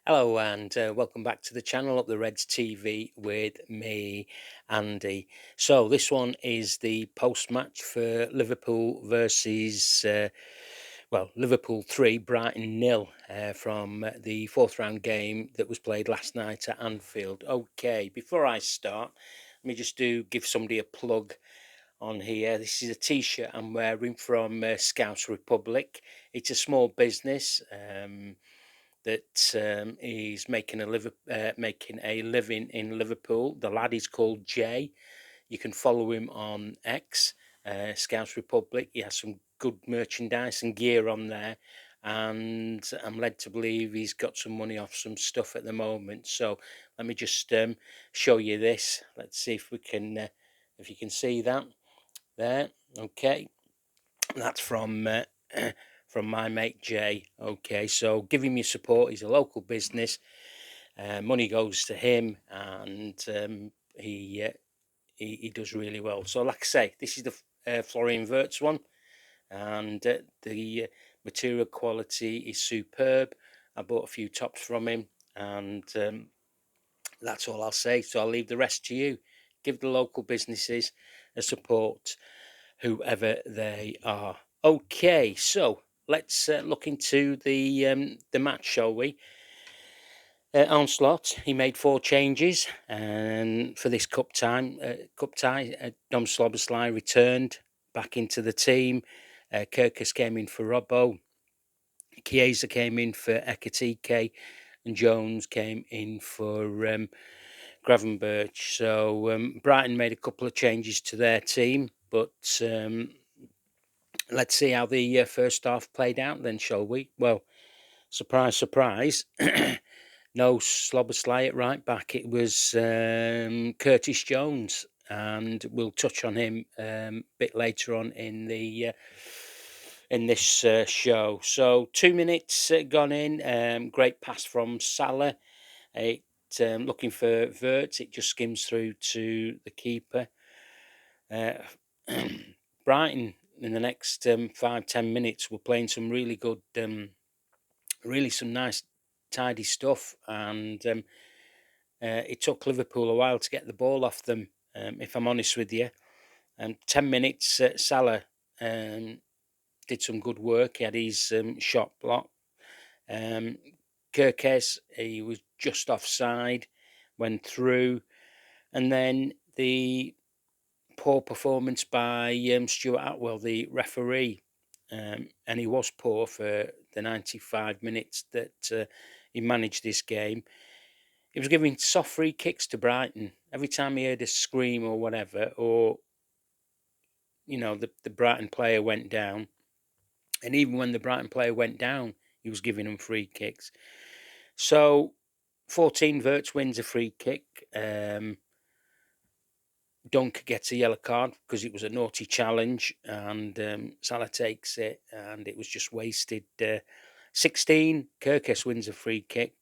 Hello and welcome back to the channel Up the Reds TV with me, Andy. So this one is the post-match for Liverpool versus Liverpool 3, Brighton nil from the fourth round game that was played last night at Anfield. Okay, before I start, let me just give somebody a plug on here. This is a t-shirt I'm wearing from Scouse Republic. It's a small business. That is making making a living in Liverpool. The lad is called Jay. You can follow him on X, Scouts Republic. He has some good merchandise and gear on there, and I'm led to believe he's got some money off some stuff at the moment. So let me just show you this. Let's see if we can, if you can see that there. Okay, that's from from my mate Jay. Okay, so give him your support. He's a local business. Money goes to him, and he does really well. So, like I say, this is the Florian Wirtz one, and the material quality is superb. I bought a few tops from him, and that's all I'll say. So I'll leave the rest to you. Give the local businesses a support, whoever they are. Okay, so let's look into the match, shall we? Arne Slot, he made 4 changes, and for this cup tie, Dom Slobosly returned back into the team. Kirkus came in for Robbo. Chiesa came in for Ekatike, and Jones came in for Gravenberch. So Brighton made a couple of changes to their team, but let's see how the first half played out then, shall we? Well, surprise, surprise. No Slobosly at right back. It was Curtis Jones, and we'll touch on him a bit later on in this show. So 2 minutes gone in. Great pass from Salah. It looking for Wirtz. It just skims through to the keeper. Brighton in the next 5-10 minutes were playing some really good, really some nice tidy stuff, and it took Liverpool a while to get the ball off them, if I'm honest with you. 10 minutes, Salah did some good work. He had his shot blocked. Progess, he was just offside, went through, and then the poor performance by Stuart Atwell, the referee, and he was poor for the 95 minutes that he managed this game. He was giving soft free kicks to Brighton. Every time he heard a scream or whatever, or the Brighton player went down, and even when the Brighton player went down, he was giving them free kicks. So 14 Wirtz wins a free kick. Dunk gets a yellow card because it was a naughty challenge, and Salah takes it, and it was just wasted. 16, Kirkus wins a free kick.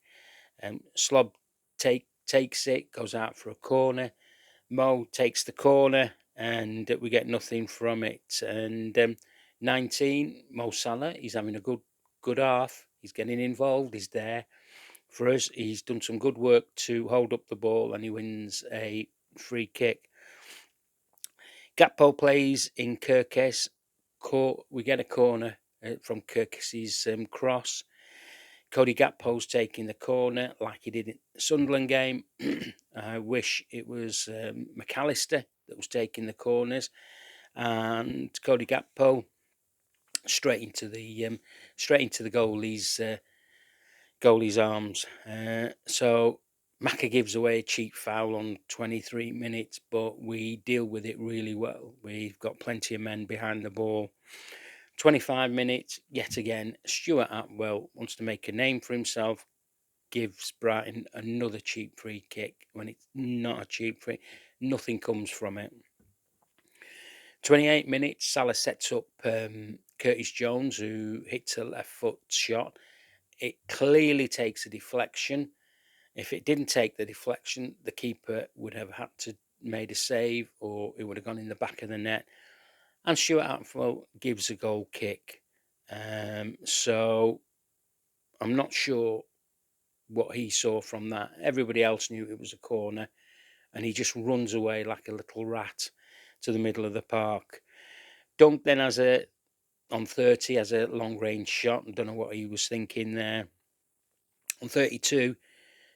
Slob takes it, goes out for a corner. Mo takes the corner, and we get nothing from it. And 19, Mo Salah, he's having a good half. He's getting involved. He's there for us. He's done some good work to hold up the ball, and he wins a free kick. Gakpo plays in Kirkus. We get a corner from Kirkus's cross. Cody Gakpo's taking the corner like he did in the Sunderland game. I wish it was McAllister that was taking the corners, and Cody Gakpo straight into the goalie's arms. So Maka gives away a cheap foul on 23 minutes, but we deal with it really well. We've got plenty of men behind the ball. 25 minutes, yet again, Stuart Atwell wants to make a name for himself, gives Brighton another cheap free kick when it's not a cheap free. Nothing comes from it. 28 minutes, Salah sets up Curtis Jones, who hits a left foot shot. It clearly takes a deflection. If it didn't take the deflection, the keeper would have had to made a save, or it would have gone in the back of the net. And Stuart Atwell gives a goal kick. So I'm not sure what he saw from that. Everybody else knew it was a corner, and he just runs away like a little rat to the middle of the park. Dunk then has a on 30 has a long range shot. I don't know what he was thinking there. On 32,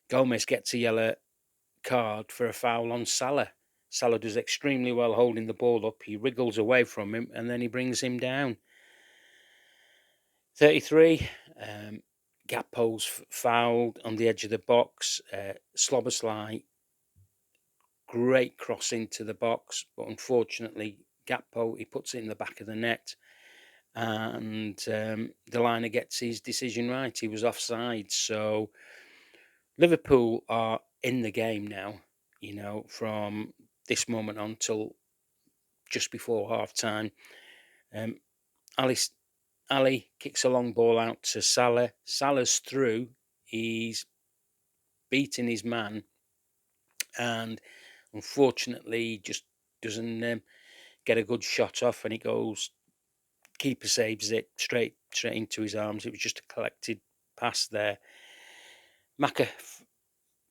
Gomez gets a yellow card for a foul on Salah. Salah does extremely well holding the ball up. He wriggles away from him and then he brings him down. 33, Gakpo's fouled on the edge of the box. Slobberslide, great cross into the box, but unfortunately, Gakpo, he puts it in the back of the net. And the liner gets his decision right. He was offside. So Liverpool are in the game now, from this moment on till just before half time. Ali kicks a long ball out to Salah. Salah's through. He's beating his man. And unfortunately, just doesn't get a good shot off, and it goes. Keeper saves it straight into his arms. It was just a collected pass there. Maka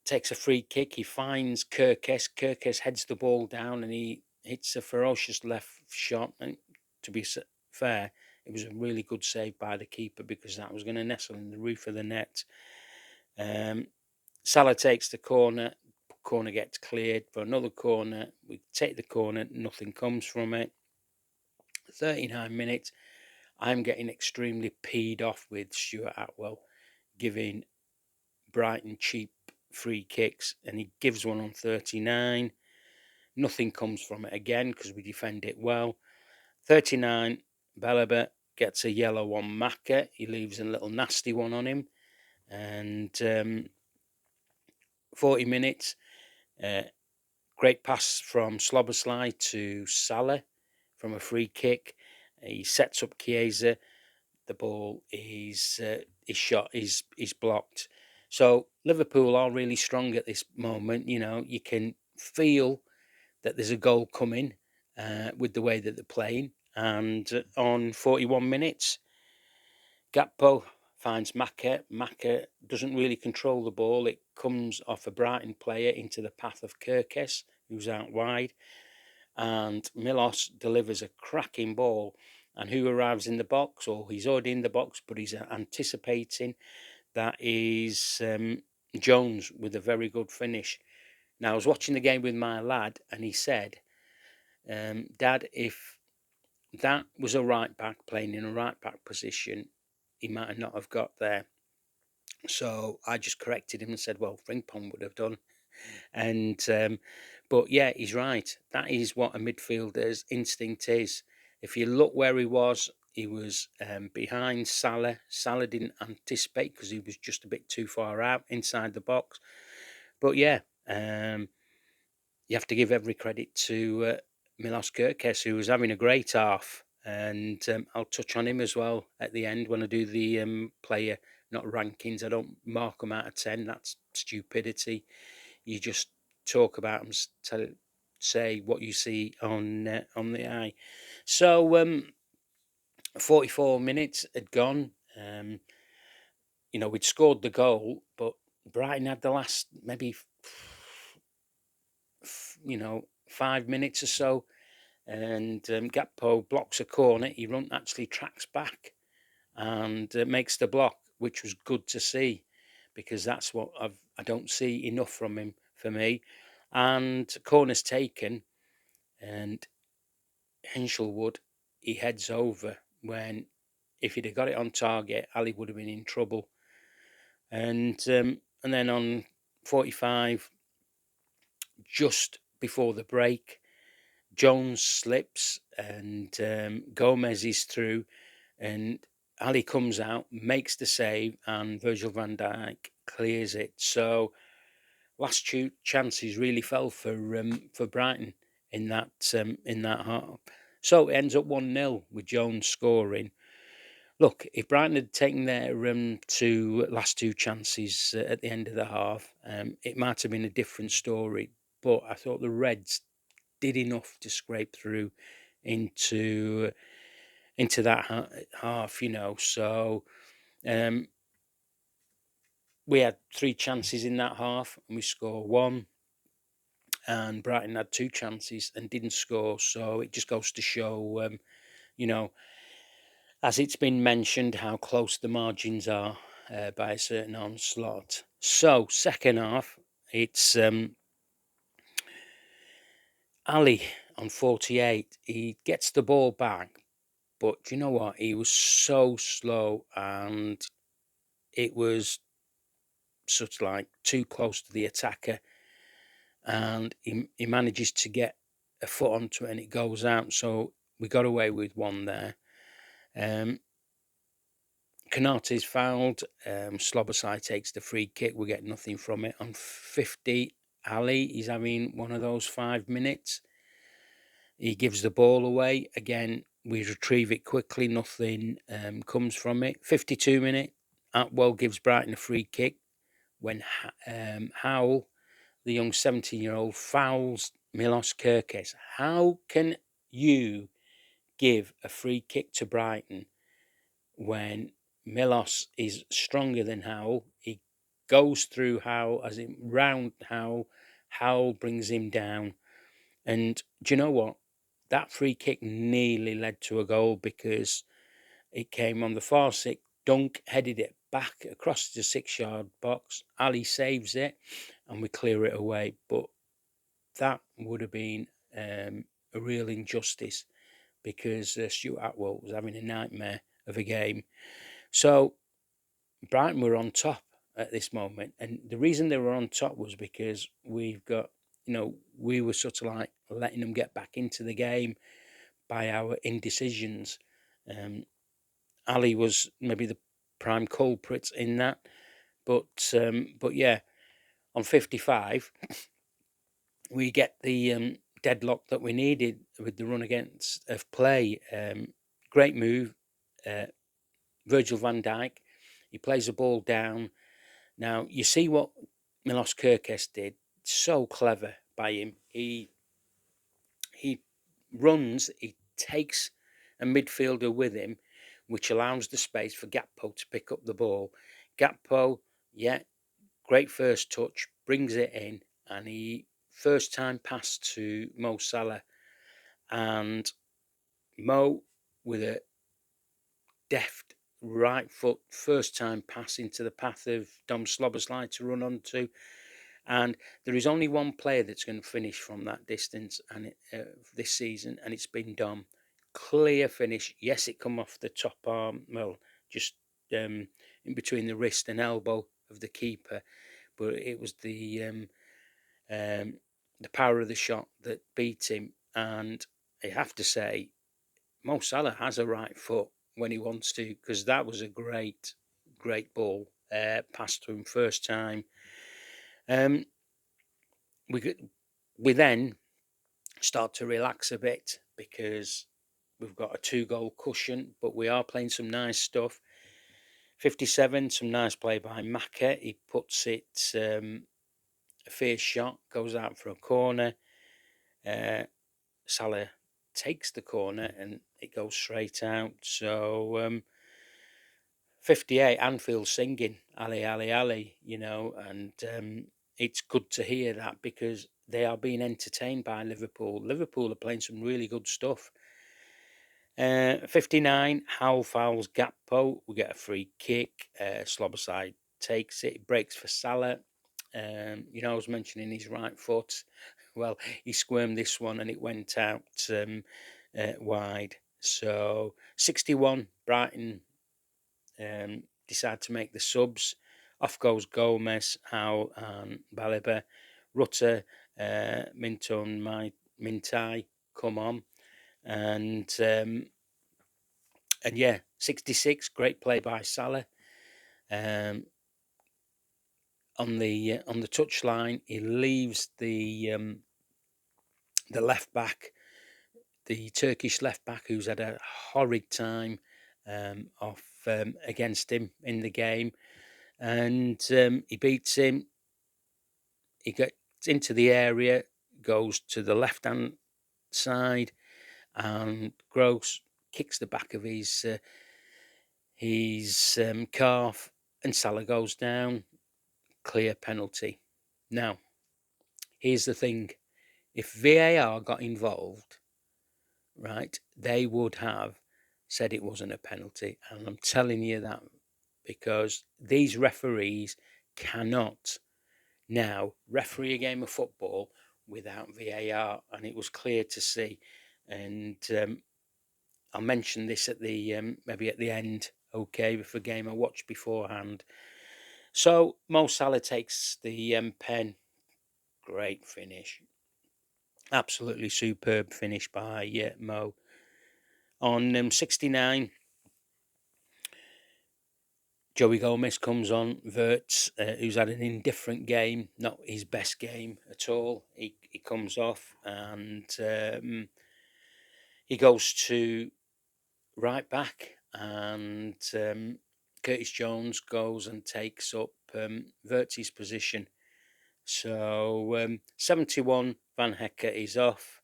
takes a free kick. He finds Progess. Progess heads the ball down and he hits a ferocious left shot. And to be fair, it was a really good save by the keeper because that was going to nestle in the roof of the net. Salah takes the corner. Corner gets cleared for another corner. We take the corner. Nothing comes from it. 39 minutes. I'm getting extremely peed off with Stuart Atwell giving Brighton cheap free kicks, and he gives one on 39. Nothing comes from it again because we defend it well. 39, Balaba gets a yellow on Maka. He leaves a little nasty one on him. And 40 minutes, great pass from Slobberslide to Salah from a free kick. He sets up Chiesa. The ball is shot, is blocked. So Liverpool are really strong at this moment. You can feel that there's a goal coming with the way that they're playing. And on 41 minutes, Gakpo finds Maka. Maka doesn't really control the ball. It comes off a Brighton player into the path of Progess, who's out wide. And Milos delivers a cracking ball. And who arrives in the box? Or he's already in the box, but he's anticipating. That is Jones with a very good finish. Now, I was watching the game with my lad, and he said, Dad, if that was a right back playing in a right back position, he might not have got there. So I just corrected him and said, well, Frimpong would have done. And but yeah, he's right. That is what a midfielder's instinct is. If you look where he was behind Salah. Salah didn't anticipate because he was just a bit too far out inside the box. But yeah, you have to give every credit to Milos Progess, who was having a great half. And I'll touch on him as well at the end when I do the player, not rankings. I don't mark them out of 10. That's stupidity. You just talk about them, say what you see on the eye. So 44 minutes had gone. We'd scored the goal, but Brighton had the last maybe 5 minutes or so, and Gakpo blocks a corner. He actually tracks back and makes the block, which was good to see because that's what I don't see enough from him for me. And corner's taken, and Hinshelwood, he heads over when if he'd have got it on target, Ali would have been in trouble. And then on 45, just before the break, Jones slips and Gomez is through, and Ali comes out, makes the save, and Virgil van Dijk clears it. So last two chances really fell for Brighton in that half. So it ends up 1-0 with Jones scoring. Look, if Brighton had taken their last two chances at the end of the half, it might have been a different story. But I thought the Reds did enough to scrape through into that half, So we had 3 chances in that half and we score 1, and Brighton had 2 chances and didn't score. So it just goes to show, you know, as it's been mentioned, how close the margins are by a certain Arne Slot. So second half, it's Ali on 48. He gets the ball back, but you know what? He was so slow, and it was sort of like too close to the attacker, and he manages to get a foot onto it and it goes out. So we got away with one there. Canate's fouled. Slobosai takes the free kick. We get nothing from it. On 50, Ali is having one of those 5 minutes. He gives the ball away. Again, we retrieve it quickly. Nothing comes from it. 52 minute, Atwell gives Brighton a free kick when Howell, the young 17-year-old, fouls Milos Kerkez. How can you give a free kick to Brighton when Milos is stronger than Howell? He goes through Howell, as in round Howell. Howell brings him down. And do you know what? That free kick nearly led to a goal because it came on the far side. Dunk headed it back across the 6-yard box. Ali saves it and we clear it away. But that would have been a real injustice because Stuart Atwell was having a nightmare of a game. So Brighton were on top at this moment. And the reason they were on top was because we've got, we were sort of like letting them get back into the game by our indecisions. Ali was maybe the prime culprit in that. But yeah, on 55, we get the deadlock that we needed with the run against of play. Great move. Virgil van Dijk, he plays the ball down. Now, you see what Milos Kerkez did. So clever by him. He runs, he takes a midfielder with him, which allows the space for Gakpo to pick up the ball. Gakpo, yeah, great first touch, brings it in, and he first time pass to Mo Salah. And Mo, with a deft right foot, first time pass into the path of Dom Slobosly to run onto. And there is only one player that's going to finish from that distance, and this season, and it's been Dom. Clear finish. Yes, it come off the top arm, well, just in between the wrist and elbow of the keeper, but it was the power of the shot that beat him. And I have to say, Mo Salah has a right foot when he wants to, because that was a great ball passed to him first time. We then start to relax a bit because we've got a 2-goal cushion, but we are playing some nice stuff. 57, some nice play by Maka. He puts it, a fierce shot, goes out for a corner. Salah takes the corner and it goes straight out. So 58, Anfield singing Ali, Ali, Ali, and it's good to hear that because they are being entertained by Liverpool. Liverpool are playing some really good stuff. 59, Howell fouls Gakpo. We get a free kick. Sloboside takes it. It breaks for Salah. I was mentioning his right foot. Well, he squirmed this one and it went out wide. So 61, Brighton decide to make the subs. Off goes Gomez, Howe and Baliba. Rutter, Minton, Mintai come on. And yeah, 66, great play by Salah. On the touchline, he leaves the left back, the Turkish left back, who's had a horrid time off against him in the game, and he beats him. He gets into the area, goes to the left-hand side, and Gross kicks the back of his calf, and Salah goes down. clear penalty. Now, here's the thing. If VAR got involved, right, they would have said it wasn't a penalty. And I'm telling you that because these referees cannot now referee a game of football without VAR. And it was clear to see. And I'll mention this at the maybe at the end, okay, with a game I watched beforehand. So Mo Salah takes the pen. Great finish. Absolutely superb finish by Mo. On 69, Joey Gomez comes on. Verts, who's had an indifferent game, not his best game at all. He comes off and he goes to right back, and Curtis Jones goes and takes up Verts' position. So 71, Van Hecker is off.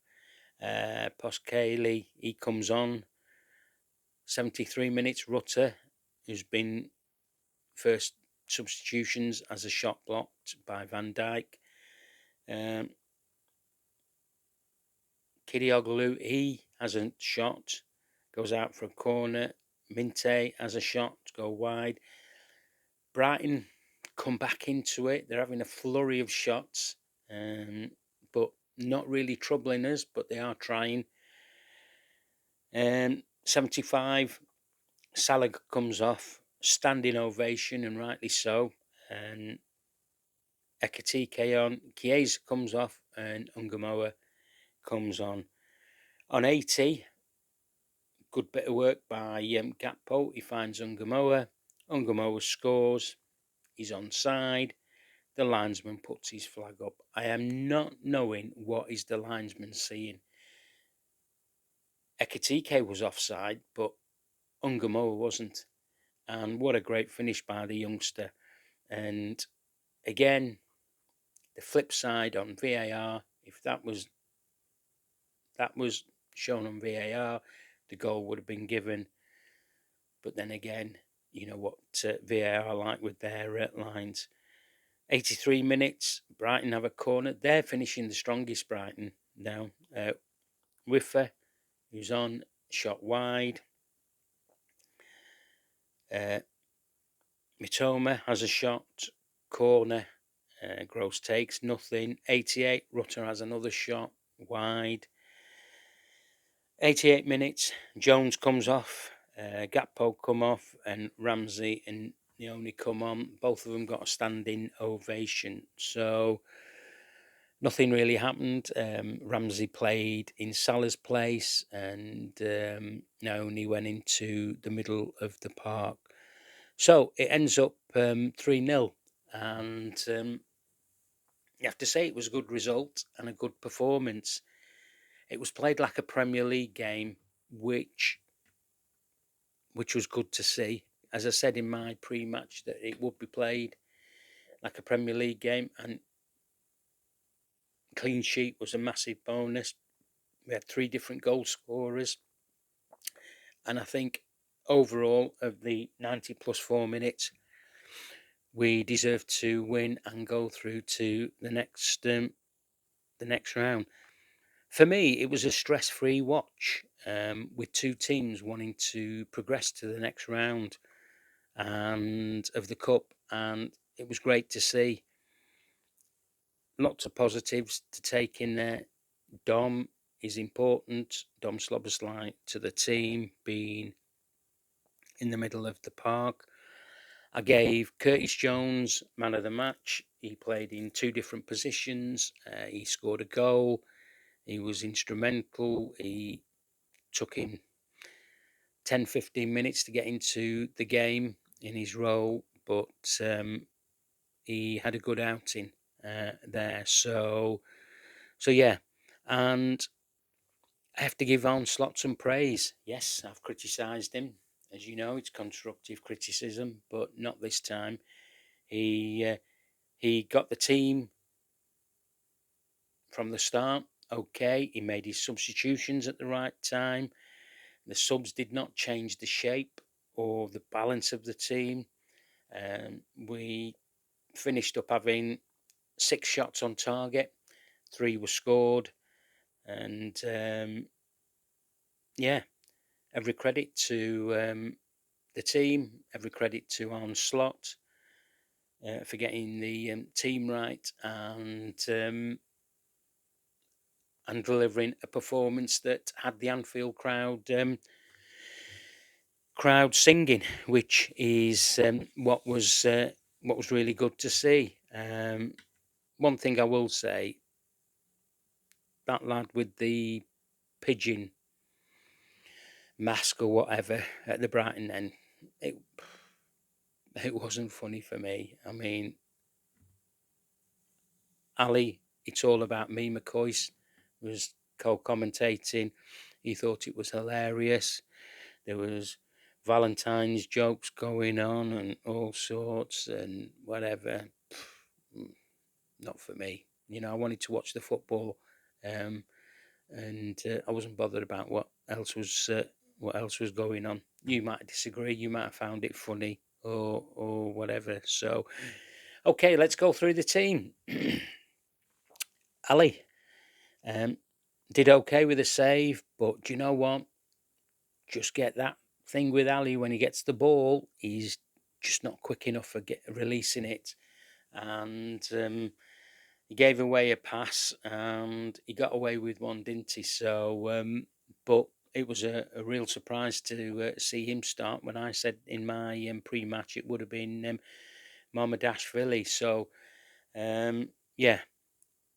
Poskeli, he comes on. 73 minutes, Rutter, who's been first substitutions as a shot blocked by Van Dijk. Kirioglu, he hasn't shot, goes out for a corner. Minte has a shot to go wide. Brighton come back into it. They're having a flurry of shots, but not really troubling us, but they are trying. 75, Salah comes off, standing ovation, and rightly so. And Ekatike on, Chiesa comes off, and Ungamoa comes on. On 80, good bit of work by Gakpo. He finds Ungamoa. Ungamoa scores. He's onside. The linesman puts his flag up. I am not knowing what is the linesman seeing. Ekatike was offside, but Ungamoa wasn't. And what a great finish by the youngster. And again, the flip side on VAR, if that was shown on VAR, the goal would have been given. But then again, you know what VAR like with their lines. 83 minutes, Brighton have a corner. They're finishing the strongest, Brighton, now. Wiffer, who's on, shot wide. Mitoma has a shot, corner. Gross takes nothing. 88, Rutter has another shot, wide. 88 minutes, Jones comes off, Gakpo come off, and Ramsey and Leone come on. Both of them got a standing ovation. So nothing really happened. Ramsey played in Salah's place, and Leone went into the middle of the park. So it ends up 3-0, and you have to say it was a good result and a good performance. It was played like a Premier League game, which was good to see. As I said in my pre-match, that it would be played like a Premier League game, and clean sheet was a massive bonus. We had 3 different goal scorers, and I think overall of the 90 plus 4 minutes, we deserved to win and go through to the next round. For me, it was a stress-free watch, with 2 teams wanting to progress to the next round and of the cup, and it was great to see. Lots of positives to take in there. Dom is important. Dom Slobberslide to the team, being in the middle of the park. I gave Curtis Jones man of the match. He played in 2 different positions. He scored a goal. He was instrumental. He took him 10-15 minutes to get into the game in his role, but he had a good outing there. So yeah, and I have to give Arne Slot some praise. Yes, I've criticised him. As you know, it's constructive criticism, but not this time. He got the team from the start. Okay, he made his substitutions at the right time. The subs did not change the shape or the balance of the team. We finished up having 6 shots on target, 3 were scored, and yeah, every credit to the team, every credit to Arne Slot for getting the team right and delivering a performance that had the Anfield crowd singing, which is what was really good to see. One thing I will say, that lad with the pigeon mask or whatever at the Brighton end, it it wasn't funny for me. I mean, Ali, it's all about me. McCoy was co-commentating. He thought it was hilarious. There was Valentine's jokes going on and all sorts and whatever. Not for me. You know, I wanted to watch the football, um, and I wasn't bothered about what else was going on. You might disagree. You might have found it funny or whatever. So, okay, let's go through the team. Ali um, did okay with a save, but do you know what? Just get that thing with Ali when he gets the ball, he's just not quick enough for releasing it, and he gave away a pass, and he got away with one, didn't he? So, but it was a real surprise to see him start. When I said in my pre-match it would have been Mohamedashvili. So, yeah,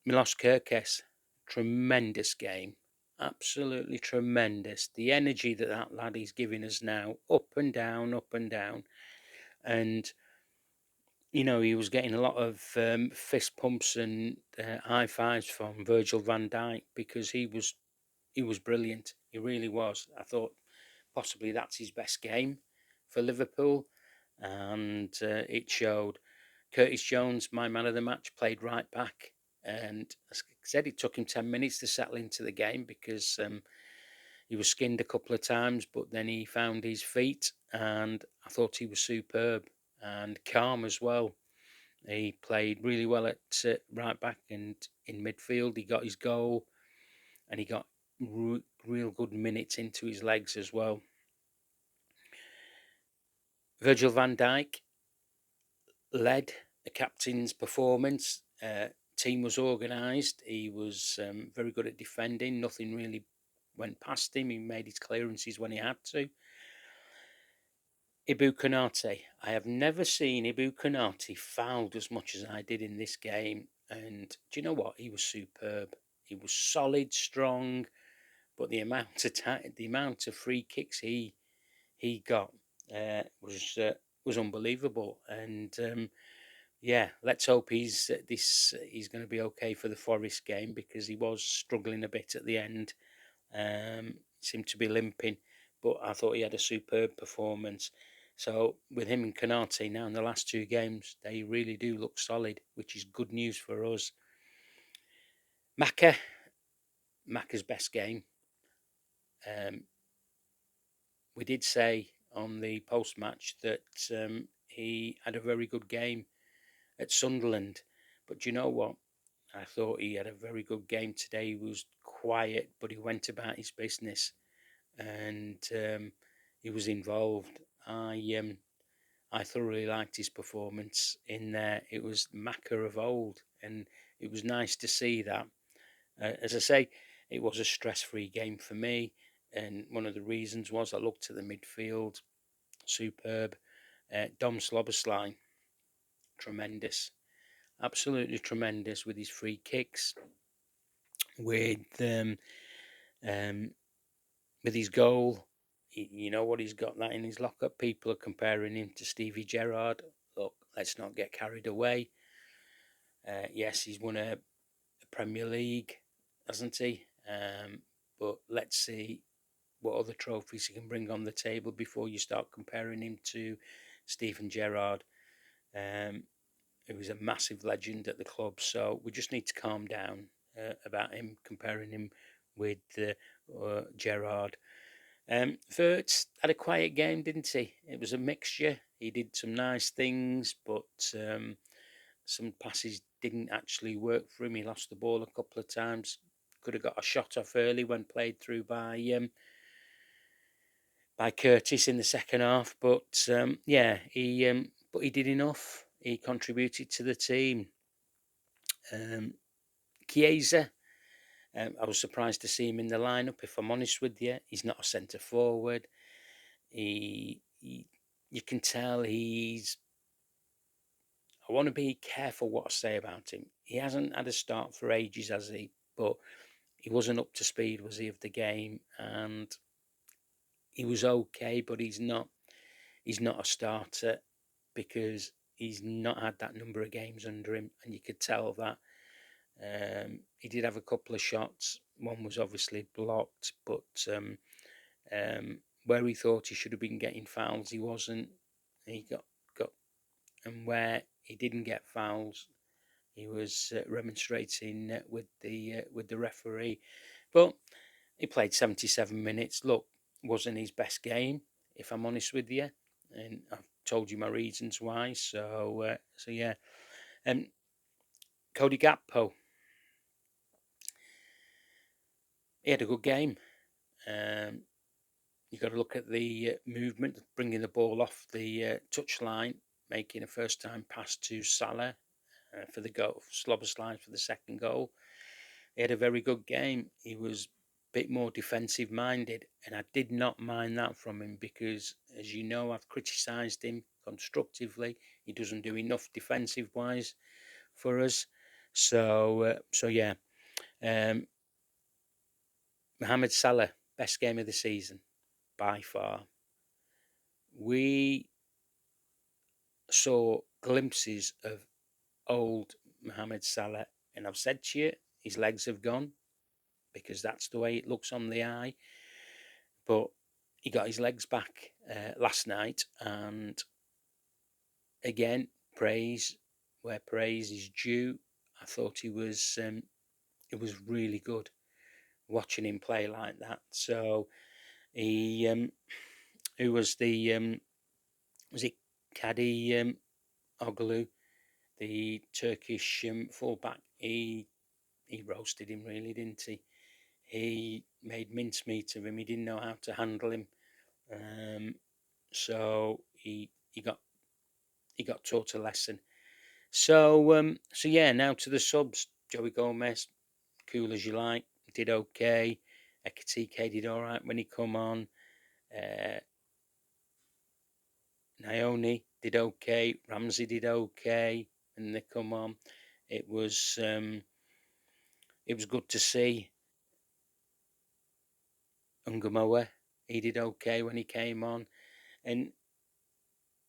Milos Kerkez, tremendous game. Absolutely tremendous. The energy that that lad is giving us now, up and down, up and down. And, you know, he was getting a lot of fist pumps and high fives from Virgil van Dijk because he was brilliant. He really was. I thought possibly that's his best game for Liverpool. And it showed. Curtis Jones, my man of the match, played right back. And as I said, it took him 10 minutes to settle into the game because he was skinned a couple of times, but then he found his feet, and I thought he was superb and calm as well. He played really well at right back and in midfield. He got his goal, and he got real good minutes into his legs as well. Virgil van Dijk led the captain's performance. Team was organised. He was very good at defending. Nothing really went past him. He made his clearances when he had to. Ibu Konate. I have never seen Ibu Konate fouled as much as I did in this game. And do you know what? He was superb. He was solid, strong, but the amount of free kicks he got was unbelievable. And yeah, let's hope he's going to be okay for the Forest game because he was struggling a bit at the end. Seemed to be limping, but I thought he had a superb performance. So with him and Konate now in the last 2 games, they really do look solid, which is good news for us. Macca's best game. We did say on the post-match that he had a very good game at Sunderland, but do you know what? I thought he had a very good game today. He was quiet, but he went about his business, and he was involved. I thoroughly liked his performance in there. It was Macca of old, and it was nice to see that. As I say, it was a stress-free game for me, and one of the reasons was I looked at the midfield, superb. Dom Slobosly, tremendous, absolutely tremendous with his free kicks, with his goal. You know what, he's got that in his lockup. People are comparing him to Stevie Gerrard. Look, let's not get carried away. Yes, he's won a Premier League, hasn't he? But let's see what other trophies he can bring on the table before you start comparing him to Steven Gerrard. He was a massive legend at the club, so we just need to calm down about him, comparing him with Gerrard. Wirtz had a quiet game, didn't he? It was a mixture. He did some nice things, but some passes didn't actually work for him. He lost the ball a couple of times. Could have got a shot off early when played through by Curtis in the second half. But he did enough. He contributed to the team. Chiesa, I was surprised to see him in the lineup. If I'm honest with you, he's not a centre forward. You can tell he's. I want to be careful what I say about him. He hasn't had a start for ages, has he? But he wasn't up to speed, was he, of the game? And he was okay, but he's not. He's not a starter because he's not had that number of games under him, and you could tell that. He did have a couple of shots. One was obviously blocked, but where he thought he should have been getting fouls, he wasn't. He got, and where he didn't get fouls, he was remonstrating with the referee. But he played 77 minutes. Look, wasn't his best game, if I'm honest with you, and I've told you my reasons why. So yeah. Cody Gakpo, he had a good game. You've got to look at the movement, bringing the ball off the touchline, making a first-time pass to Salah for the goal, Slobberslide for the second goal. He had a very good game. He was a bit more defensive-minded, and I did not mind that from him because, as you know, I've criticised him constructively. He doesn't do enough defensive-wise for us. So yeah. Mohamed Salah, best game of the season by far. We saw glimpses of old Mohamed Salah, and I've said to you, his legs have gone because that's the way it looks on the eye. But he got his legs back last night, and again, praise where praise is due. I thought it was really good watching him play like that. So he, who was the was it Kadi Oglu, the Turkish fullback? He roasted him really, didn't he? He made mincemeat of him. He didn't know how to handle him. So he got taught a lesson. So yeah, now to the subs. Joey Gomez, cool as you like, did okay. Ekatike did all right when he come on. Naoni did okay. Ramsey did okay when they come on. It was good to see. Ungamoa, he did okay when he came on, and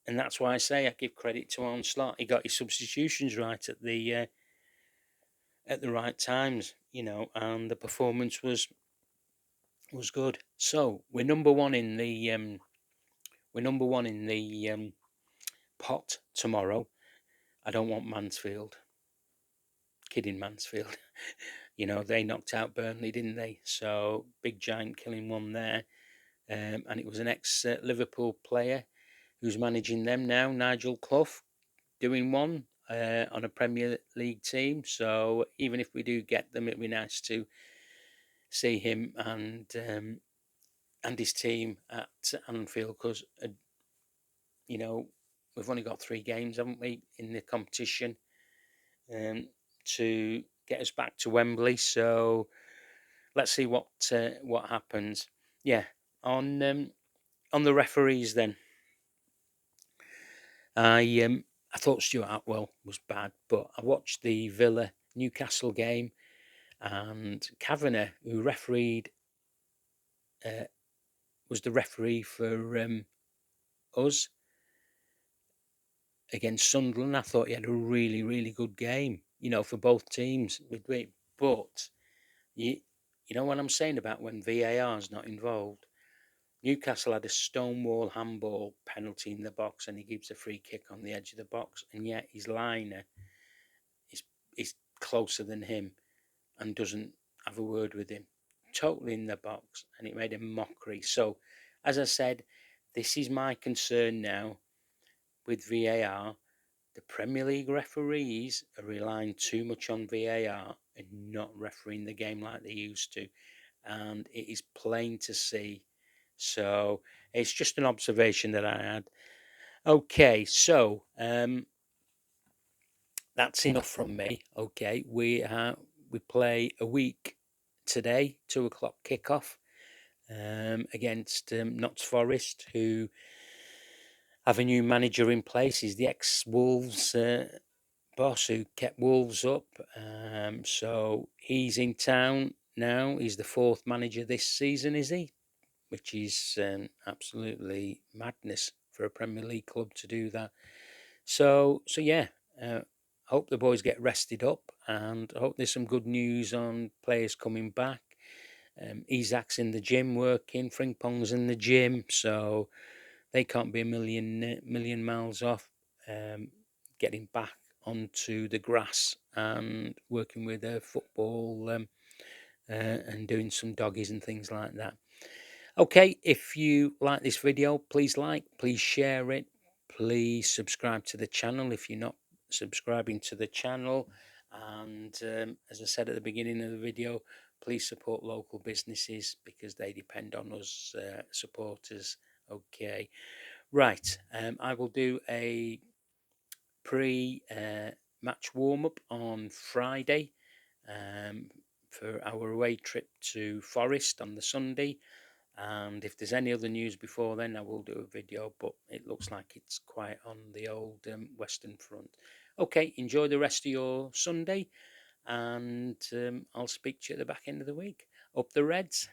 that's why I say I give credit to Arne Slot. He got his substitutions right at the right times, and the performance was good. So we're number one in the pot tomorrow. I don't want Mansfield. Kidding, Mansfield. They knocked out Burnley, didn't they? So big giant killing one there. And it was an ex-Liverpool player who's managing them now, Nigel Clough, doing one on a Premier League team. So even if we do get them, it'd be nice to see him and his team at Anfield because, we've only got 3 games, haven't we, in the competition to get us back to Wembley. So let's see what happens. Yeah, on the referees then. I thought Stuart Atwell was bad, but I watched the Villa Newcastle game, and Kavanagh, who refereed, was the referee for us against Sunderland. I thought he had a really, really good game, for both teams. But you know what I'm saying about when VAR is not involved. Newcastle had a stonewall handball penalty in the box, and he gives a free kick on the edge of the box, and yet his liner is closer than him and doesn't have a word with him. Totally in the box, and it made a mockery. So, as I said, this is my concern now with VAR. the Premier League referees are relying too much on VAR and not refereeing the game like they used to, and it is plain to see. So it's just an observation that I had. Okay, so that's enough from me. Okay, we play a week today, 2 o'clock kickoff against Notts Forest, who have a new manager in place. He's the ex-Wolves boss who kept Wolves up. So he's in town now. He's the fourth manager this season, is he? Which is absolutely madness for a Premier League club to do that. So yeah. Hope the boys get rested up, and I hope there's some good news on players coming back. Isaac's in the gym working, Frimpong's in the gym, so they can't be a million miles off getting back onto the grass and working with football and doing some doggies and things like that. Okay, if you like this video, please like, please share it, please subscribe to the channel if you're not subscribing to the channel. And as I said at the beginning of the video, please support local businesses because they depend on us supporters. Okay, right. I will do a pre-match warm-up on Friday for our away trip to Forest on the Sunday. And if there's any other news before then, I will do a video, but it looks like it's quiet on the old Western Front. Okay, enjoy the rest of your Sunday, and I'll speak to you at the back end of the week. Up the Reds!